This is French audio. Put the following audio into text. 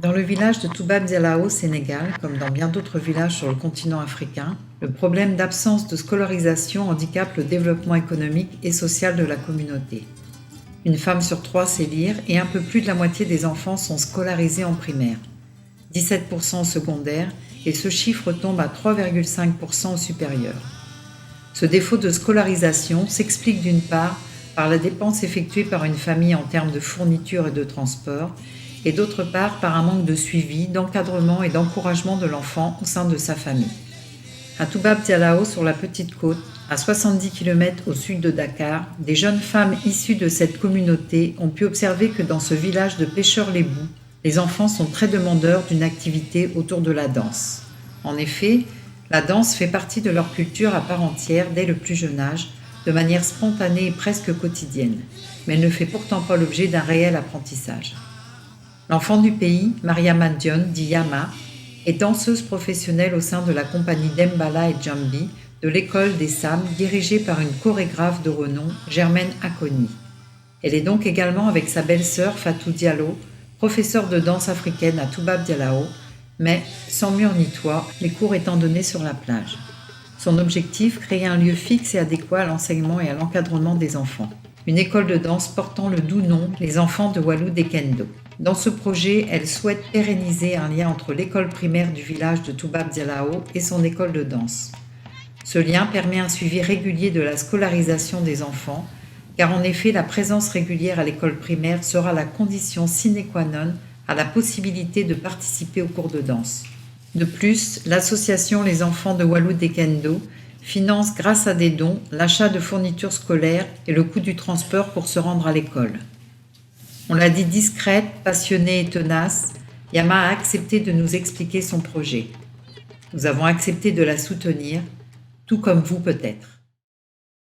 Dans le village de Toubab Dialaho, Sénégal, comme dans bien d'autres villages sur le continent africain, le problème d'absence de scolarisation handicape le développement économique et social de la communauté. Une femme sur 3 sait lire et un peu plus de la moitié des enfants sont scolarisés en primaire, 17% au secondaire et ce chiffre tombe à 3,5% au supérieur. Ce défaut de scolarisation s'explique d'une part par la dépense effectuée par une famille en termes de fournitures et de transport, et d'autre part par un manque de suivi, d'encadrement et d'encouragement de l'enfant au sein de sa famille. À Toubab Dialaho, sur la petite côte, à 70 km au sud de Dakar, des jeunes femmes issues de cette communauté ont pu observer que dans ce village de pêcheurs-lébous, les enfants sont très demandeurs d'une activité autour de la danse. En effet, la danse fait partie de leur culture à part entière dès le plus jeune âge, de manière spontanée et presque quotidienne, mais elle ne fait pourtant pas l'objet d'un réel apprentissage. L'enfant du pays, Mariama Dione, dit Yama, est danseuse professionnelle au sein de la compagnie Dembala et Djambi de l'école des Sam, dirigée par une chorégraphe de renom, Germaine Akoni. Elle est donc également avec sa belle-sœur Fatou Diallo, professeure de danse africaine à Toubab Dialaho, mais sans mur ni toit, les cours étant donnés sur la plage. Son objectif, créer un lieu fixe et adéquat à l'enseignement et à l'encadrement des enfants. Une école de danse portant le doux nom Les Enfants de Walou Dekendo. Dans ce projet, elle souhaite pérenniser un lien entre l'école primaire du village de Toubab Dialaho et son école de danse. Ce lien permet un suivi régulier de la scolarisation des enfants, car en effet la présence régulière à l'école primaire sera la condition sine qua non à la possibilité de participer aux cours de danse. De plus, l'association Les Enfants de Walou Dekendo finance grâce à des dons l'achat de fournitures scolaires et le coût du transport pour se rendre à l'école. On l'a dit discrète, passionnée et tenace, Yama a accepté de nous expliquer son projet. Nous avons accepté de la soutenir, tout comme vous peut-être.